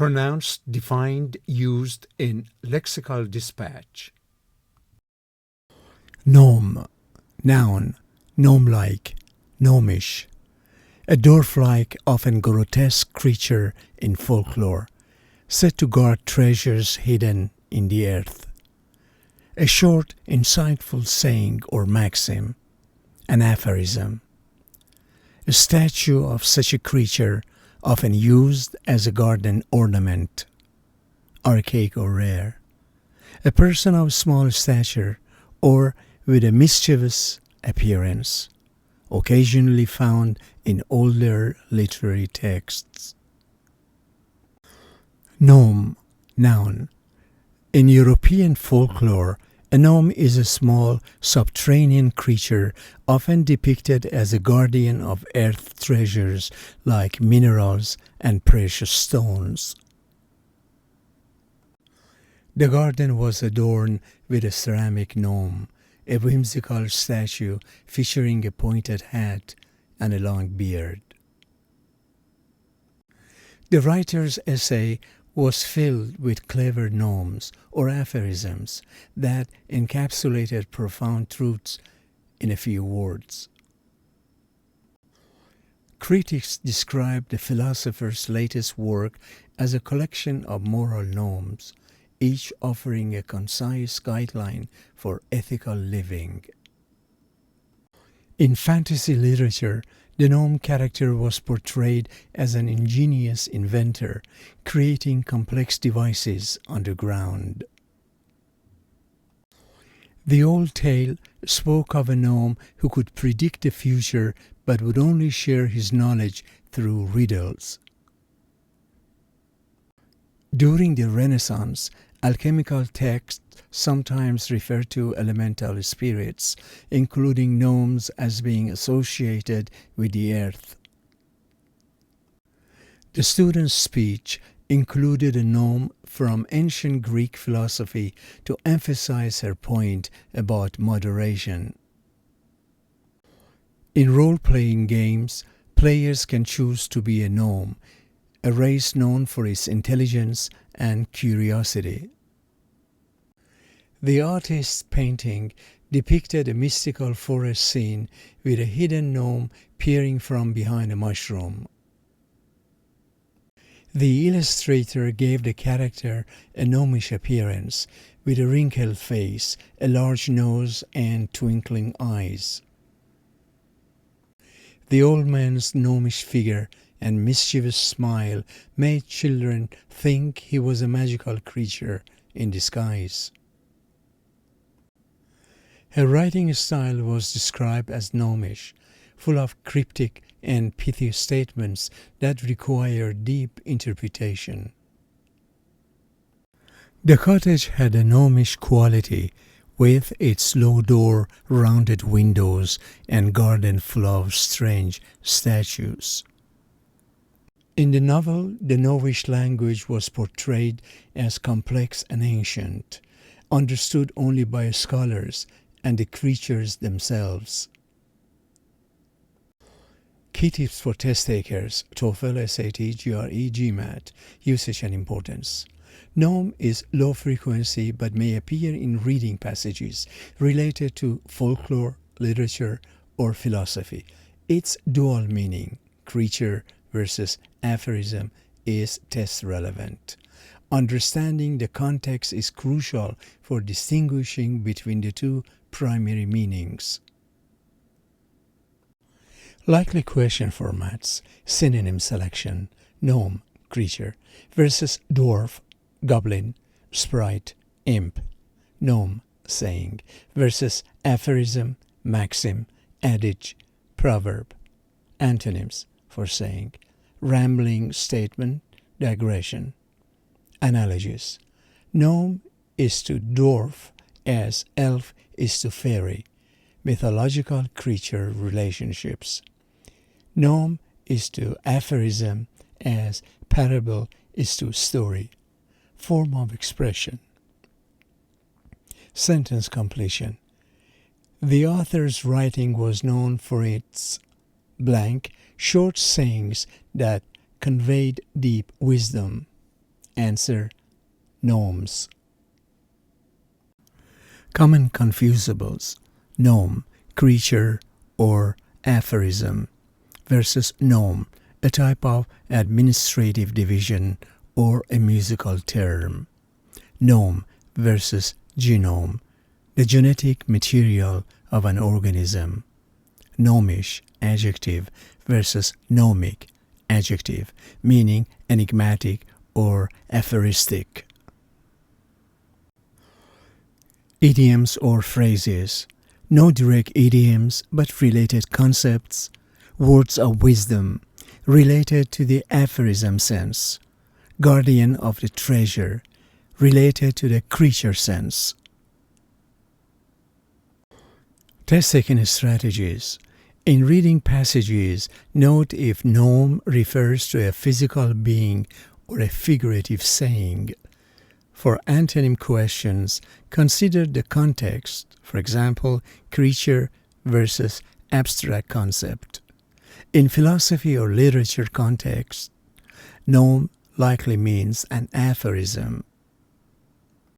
Pronounced, defined, used in lexical dispatch. Gnome, noun, gnome-like, gnomish. A dwarf-like, often grotesque creature in folklore, said to guard treasures hidden in the earth. A short, insightful saying or maxim, an aphorism. A statue of such a creature, often used as a garden ornament, archaic or rare. A person of small stature or with a mischievous appearance, occasionally found in older literary texts. Gnome, noun. In European folklore, a gnome is a small subterranean creature often depicted as a guardian of earth treasures like minerals and precious stones. The garden was adorned with a ceramic gnome, a whimsical statue featuring a pointed hat and a long beard. The writer's essay was filled with clever gnomes or aphorisms that encapsulated profound truths in a few words. Critics described the philosopher's latest work as a collection of moral gnomes, each offering a concise guideline for ethical living. In fantasy literature, the gnome character was portrayed as an ingenious inventor, creating complex devices underground. The old tale spoke of a gnome who could predict the future but would only share his knowledge through riddles. During the Renaissance, alchemical texts sometimes refer to elemental spirits, including gnomes as being associated with the earth. The student's speech included a gnome from ancient Greek philosophy to emphasize her point about moderation. In role-playing games, players can choose to be a gnome, a race known for its intelligence and curiosity. The artist's painting depicted a mystical forest scene with a hidden gnome peering from behind a mushroom. The illustrator gave the character a gnomish appearance, with a wrinkled face, a large nose, and twinkling eyes. The old man's gnomish figure and mischievous smile made children think he was a magical creature in disguise. Her writing style was described as gnomish, full of cryptic and pithy statements that require deep interpretation. The cottage had a gnomish quality, with its low door, rounded windows, and garden full of strange statues. In the novel, the gnomish language was portrayed as complex and ancient, understood only by scholars and the creatures themselves. Key tips for test takers: TOEFL, SAT, GRE, GMAT, usage and importance. Gnome is low frequency but may appear in reading passages related to folklore, literature, or philosophy. Its dual meaning, creature versus aphorism, is test relevant. Understanding the context is crucial for distinguishing between the two primary meanings. Likely question formats: synonym selection, gnome, creature, versus dwarf, goblin, sprite, imp, gnome, saying, versus aphorism, maxim, adage, proverb. Antonyms for saying: rambling statement, digression. Analogies: gnome is to dwarf as elf is to fairy, mythological creature relationships. Gnome is to aphorism as parable is to story, form of expression. Sentence completion: the author's writing was known for its blank, short sayings that conveyed deep wisdom. Answer: gnomes. Common confusables: gnome, creature or aphorism, versus gnome, a type of administrative division or a musical term. Gnome versus genome, the genetic material of an organism. Gnomish, adjective, versus gnomic, adjective, meaning enigmatic or aphoristic. Idioms or phrases: no direct idioms but related concepts, words of wisdom related to the aphorism sense, guardian of the treasure related to the creature sense. Test-taking strategies: in reading passages, note if gnome refers to a physical being or a figurative saying. For antonym questions, consider the context, for example, creature versus abstract concept. In philosophy or literature context, gnome likely means an aphorism.